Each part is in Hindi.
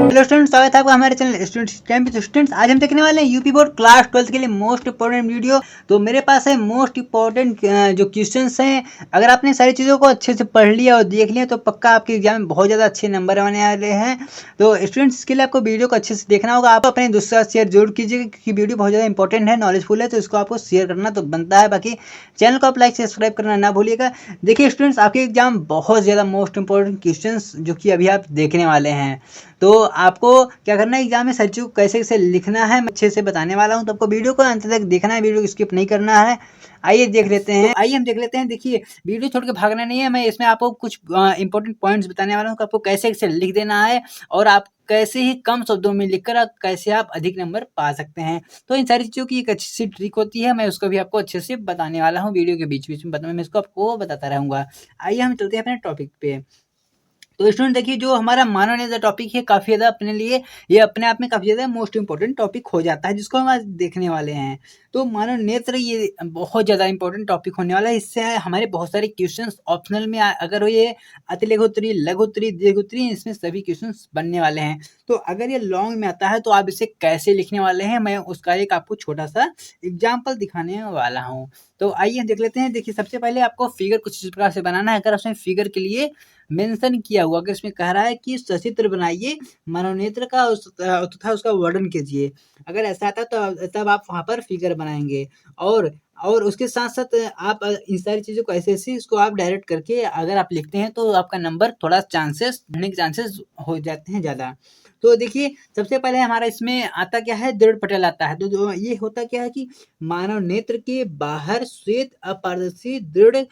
हेलो स्टूडेंट्स, स्वागत है आपका हमारे चैनल स्टूडेंट टाइम पे। स्टूडेंट्स, आज हम देखने वाले हैं यूपी बोर्ड क्लास 12 के लिए मोस्ट इंपॉर्टेंट वीडियो। तो मेरे पास है मोस्ट इंपॉर्टेंट जो क्वेश्चंस हैं। अगर आपने सारी चीज़ों को अच्छे से पढ़ लिया और देख लिया तो पक्का आपके एग्जाम में बहुत ज़्यादा अच्छे नंबर आने वाले हैं। तो स्टूडेंट्स, इसके लिए आपको वीडियो को अच्छे से देखना होगा। आप अपने दोस्तों के साथ शेयर जरूर कीजिएगा क्योंकि वीडियो बहुत ज़्यादा इंपॉर्टेंट है, नॉलेजफुल है, तो इसको आपको शेयर करना तो बनता है। बाकी चैनल को आप लाइक सब्सक्राइब करना ना भूलिएगा। देखिए स्टूडेंट्स, आपके एग्जाम बहुत ज़्यादा मोस्ट इंपॉर्टेंट क्वेश्चंस जो कि अभी आप देखने वाले हैं। तो आपको क्या करना है, एग्जाम में सर को कैसे कैसे लिखना है मैं अच्छे से बताने वाला हूं। तो आपको वीडियो को अंत तक देखना है, वीडियो को स्किप नहीं करना है। आइए देख लेते हैं। तो आइए हम देख लेते हैं। देखिए, वीडियो छोड़ के भागना नहीं है। मैं इसमें आपको कुछ इंपॉर्टेंट पॉइंट्स बताने वाला हूँ कि आपको कैसे कैसे लिख देना है और आप कैसे ही कम शब्दों में लिखकर कैसे आप अधिक नंबर पा सकते हैं। तो इन सारी चीज़ों की एक अच्छी सी ट्रिक होती है, मैं उसको भी आपको अच्छे से बताने वाला हूँ। वीडियो के बीच बीच में मैं इसको आपको बताता रहूँगा। आइए हम चलते हैं अपने टॉपिक पे। तो स्टूडेंट देखिए, जो हमारा मानव नेत्र टॉपिक है काफ़ी ज़्यादा अपने लिए ये अपने आप में काफ़ी ज़्यादा मोस्ट इंपॉर्टेंट टॉपिक हो जाता है, जिसको हम आज देखने वाले हैं। तो मानव नेत्र ये बहुत ज़्यादा इंपॉर्टेंट टॉपिक होने वाला है। इससे हमारे बहुत सारे क्वेश्चंस ऑप्शनल में अगर ये अति लघुत्तरी, लघुत्तरी, दीर्घोत्तरी, इसमें सभी क्वेश्चंस बनने वाले हैं। तो अगर ये लॉन्ग में आता है तो आप इसे कैसे लिखने वाले हैं, मैं उसका एक आपको छोटा सा एग्जाम्पल दिखाने वाला हूँ। तो आइए देख लेते हैं। देखिए, सबसे पहले आपको फिगर कुछ इस प्रकार से बनाना है। अगर उसमें फिगर के लिए मेंशन किया हुआ, अगर इसमें कह रहा है कि सचित्र बनाइए मनोनेत्र का तथा उसका वर्णन कीजिए, अगर ऐसा आता तो तब आप वहाँ पर फिगर बनाएंगे। और उसके साथ साथ आप इन सारी चीज़ों को ऐसे ऐसे इसको आप डायरेक्ट करके अगर आप लिखते हैं तो आपका नंबर थोड़ा चांसेस बढ़ने के चांसेस हो जाते हैं ज़्यादा। तो देखिए, सबसे पहले हमारा इसमें आता क्या है, दृढ़ पटल आता है। तो जो ये होता क्या है कि मानव नेत्र के बाहर श्वेत अपारदर्शी दृढ़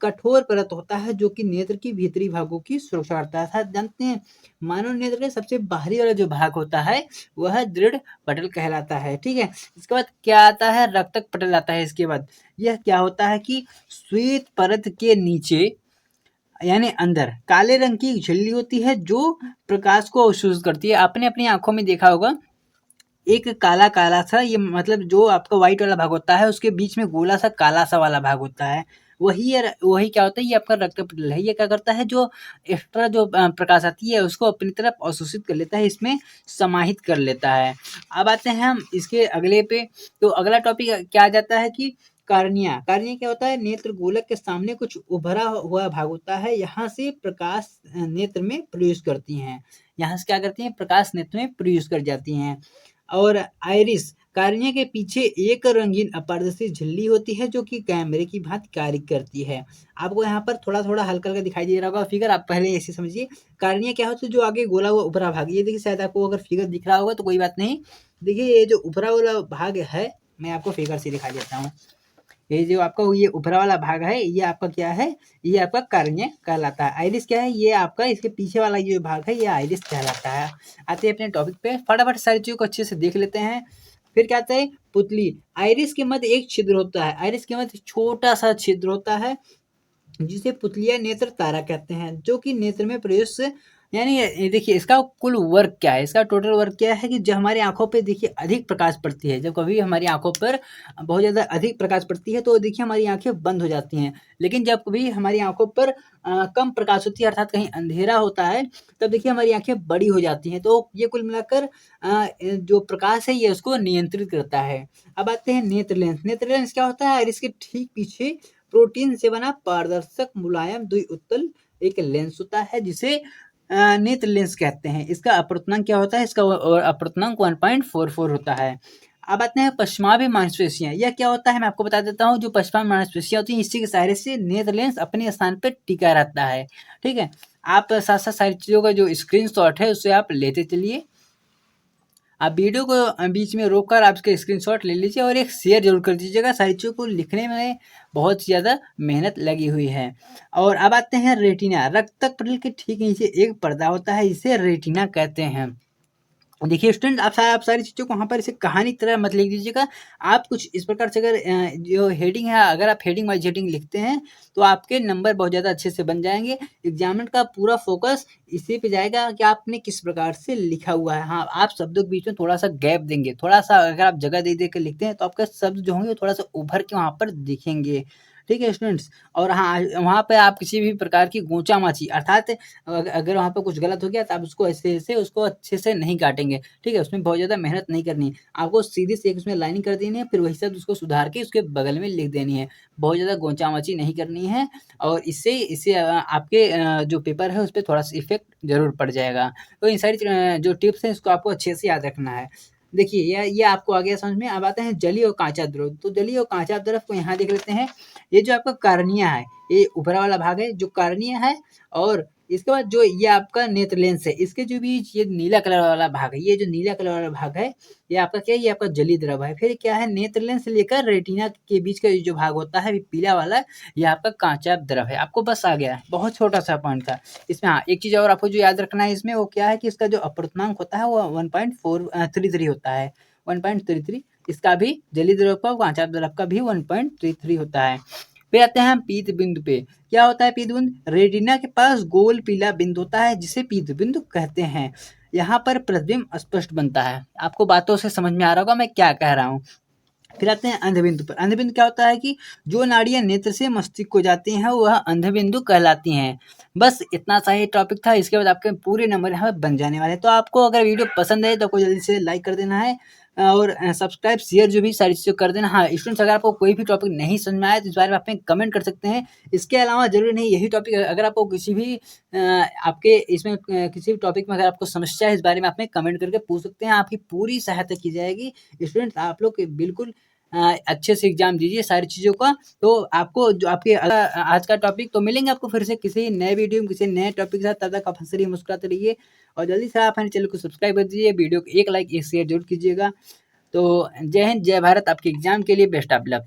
कठोर परत होता है जो कि नेत्र की भीतरी भागों की सुरक्षा करता है। अर्थात जानते हैं, मानव नेत्र का सबसे बाहरी वाला जो भाग होता है वह दृढ़ पटल कहलाता है। ठीक है, इसके बाद क्या आता है, रक्तक पटल आता है। इसके बाद यह क्या होता है कि श्वेत परत के नीचे यानी अंदर काले रंग की झिल्ली होती है जो प्रकाश को अवशोषित करती है। आपने अपनी आंखों में देखा होगा एक काला काला सा, ये मतलब जो आपका व्हाइट वाला भाग होता है उसके बीच में गोला सा काला सा वाला भाग होता है, वही क्या होता है, ये आपका रक्त पटल है। ये क्या करता है, जो एक्स्ट्रा जो प्रकाश आती है उसको अपनी तरफ अवशोषित कर लेता है, इसमें समाहित कर लेता है। अब आते हैं हम इसके अगले पे। तो अगला टॉपिक क्या आ जाता है कि कार्निया। कार्निया क्या होता है, नेत्र गोलक के सामने कुछ उभरा हुआ भाग होता है, यहाँ से प्रकाश नेत्र में प्रवेश करती हैं। यहाँ से क्या करती हैं, प्रकाश नेत्र में प्रवेश कर जाती हैं। और आइरिस, कार्निया के पीछे एक रंगीन अपारदर्शी झिल्ली होती है जो कि कैमरे की भांति कार्य करती है। आपको यहाँ पर थोड़ा थोड़ा हल्का हल्का दिखाई दे रहा होगा फिगर, आप पहले ऐसे समझिए। कार्निया क्या होता है, जो आगे गोला हुआ उभरा भाग, ये देखिए शायद आपको अगर फिगर दिख रहा होगा तो कोई बात नहीं। देखिए, ये जो उभरा वाला भाग है, मैं आपको फिगर से दिखा देता हूँ। ये जो आपका ये ऊपरा वाला भाग है, ये आपका क्या है, ये आपका कार्निया कहलाता है। आइरिस क्या है, ये आपका इसके पीछे वाला ये भाग है, ये आइरिस कहलाता है। आते हैं अपने टॉपिक पे, फटाफट सारी चीज़ों को अच्छे से देख लेते हैं। फिर क्या आता है, पुतली। आइरिस के मध्य एक छिद्र होता है, आइरिस के मध्य छोटा सा छिद्र होता है जिसे पुतलिया नेत्र तारा कहते हैं, जो कि नेत्र में प्रवेश यानी ये देखिए इसका कुल वर्क क्या है, इसका टोटल वर्क क्या है कि जब हमारी आंखों पे देखिए अधिक प्रकाश पड़ती है, जब कभी हमारी आंखों पर बहुत ज़्यादा अधिक प्रकाश पड़ती है तो देखिए हमारी आंखें बंद हो जाती हैं। लेकिन जब कभी हमारी आंखों पर कम प्रकाश होती है, अर्थात कहीं अंधेरा होता है, तब देखिए हमारी आंखें बड़ी हो जाती हैं। तो ये कुल मिलाकर जो प्रकाश है ये उसको नियंत्रित करता है। अब आते हैं नेत्र लेंस। नेत्र लेंस क्या होता है, इसके ठीक पीछे प्रोटीन से बना पारदर्शक मुलायम द्विउत्तल एक लेंस होता है जिसे नेत्र लेंस कहते हैं। इसका अपवर्तनांक क्या होता है, इसका अपवर्तनांक 1.44 होता है। अब आते हैं पश्चिमाभी मांसपेशियां। यह क्या होता है मैं आपको बता देता हूँ। जो पश्चिमाभी मांसपेशियां होती हैं इसी के सहारे से नेत्र लेंस अपने स्थान पर टिका रहता है। ठीक है, आप साथ साथ सारी चीज़ों का जो स्क्रीनशॉट है उसे आप लेते चलिए। आप वीडियो को बीच में रोककर आप इसके स्क्रीनशॉट ले लीजिए और एक शेयर जरूर कर दीजिएगा। सारी चीज़ों को लिखने में बहुत ज़्यादा मेहनत लगी हुई है। और अब आते हैं रेटिना। रक्तक पटल के ठीक नीचे एक पर्दा होता है, इसे रेटिना कहते हैं। देखिए स्टूडेंट, आप सारी चीज़ों को वहाँ पर इसे कहानी की तरह मत लिख दीजिएगा। आप कुछ इस प्रकार से, अगर जो हेडिंग है, अगर आप हेडिंग वाइज़ हेडिंग लिखते हैं, तो आपके नंबर बहुत ज़्यादा अच्छे से बन जाएँगे। एग्ज़ामिनर का पूरा फ़ोकस इसी पे जाएगा कि आपने किस प्रकार से लिखा हुआ है। हाँ, आप शब्दों के बीच में थोड़ा-सा गैप देंगे, थोड़ा-सा अगर आप जगह दे-दे के लिखते हैं, तो आपके शब्द जो होंगे वो थोड़ा-सा उभर के वहाँ पर दिखेंगे। ठीक है स्टूडेंट्स? और हाँ, वहाँ पे आप किसी भी प्रकार की गोंचा-माची, अर्थात अगर वहाँ पे कुछ गलत हो गया, तो आप उसको ऐसे-ऐसे उसको अच्छे से नहीं काटेंगे, ठीक है? उसमें बहुत ज़्यादा मेहनत नहीं करनी है। आपको सीधी से एक उसमें लाइनिंग कर देनी है, फिर वही शब्द उसको सुधार के उसके बगल में लिख देनी है। बहुत ज़्यादा गोंचा-माची नहीं करनी है, और इससे आपके जो पेपर है, उसपे थोड़ा-सा इफ़ेक्ट ज़रूर पड़ जाएगा। तो इन सारी जो टिप्स हैं, इसको आपको अच्छे से याद रखना है। देखिए, ये आपको आ गया समझ में। अब आते हैं जलीय और काँचा द्रव। तो जलीय और काँचा द्रव को यहाँ देख लेते हैं। ये जो आपका कार्निया है, ये ऊपरा वाला भाग है जो कार्निया है, और इसके बाद जो ये आपका नेत्र लेंस है, इसके जो बीच ये नीला कलर वाला भाग है, ये जो नीला कलर वाला भाग है, ये आपका क्या है? ये आपका जलीय द्रव है। फिर क्या है? नेत्र लेंस से लेकर रेटिना के बीच का ये जो भाग होता है, ये पीला वाला, ये आपका काँचा द्रव है। आपको बस आ गया है, बहुत छोटा-सा पॉइंट था। इसमें हाँ, एक चीज़ और आपको जो याद रखना है इसमें, वो क्या है कि इसका जो अपवर्तनांक होता है, वो 1.33 होता है, 1.33। इसका भी जलीय द्रव का, काँचा द्रव का भी 1.33 होता है। फिर आते हैं हम पीत बिंदु पे। क्या होता है पीत बिंदु? रेटिना के पास गोल पीला बिंदु होता है, जिसे पीत बिंदु कहते हैं। यहाँ पर प्रतिबिंब स्पष्ट बनता है। आपको बातों से समझ में आ रहा होगा मैं क्या कह रहा हूँ। फिर आते हैं अंधबिंदु पर। अंधबिंदु क्या होता है कि जो नाड़ियाँ नेत्र से मस्तिष्क को जाती हैं, वह अंधबिंदु कहलाती हैं। बस इतना सा ही टॉपिक था। इसके बाद आपके पूरे नंबर यहाँ पे बन जाने वाले हैं। तो आपको अगर वीडियो पसंद है, तो आपको जल्दी से लाइक कर देना है, और सब्सक्राइब, शेयर जो भी सारी चीज़ें कर देना। हाँ स्टूडेंट्स, अगर आपको कोई भी टॉपिक नहीं समझ में आया, तो इस बारे में आप हमें कमेंट कर सकते हैं। इसके अलावा ज़रूरी नहीं यही टॉपिक, अगर आपको किसी भी आपके इसमें किसी भी टॉपिक में अगर आपको समस्या है, इस बारे में आप हमें कमेंट करके पूछ सकते हैं। आपकी पूरी सहायता की जाएगी। स्टूडेंट्स, आप लोग बिल्कुल अच्छे से एग्ज़ाम दीजिए सारी चीज़ों का। तो आपको जो आपके आज का टॉपिक, तो मिलेंगे आपको फिर से किसी नए वीडियो में, किसी नए टॉपिक के साथ। तब तक आप हँसते रहिए, मुस्कुराते रहिए, और जल्दी से आप हमारे चैनल को सब्सक्राइब कर दीजिए। वीडियो को एक लाइक, एक शेयर ज़रूर कीजिएगा। तो जय हिंद, जय भारत। आपके एग्ज़ाम के लिए बेस्ट ऑफ लक।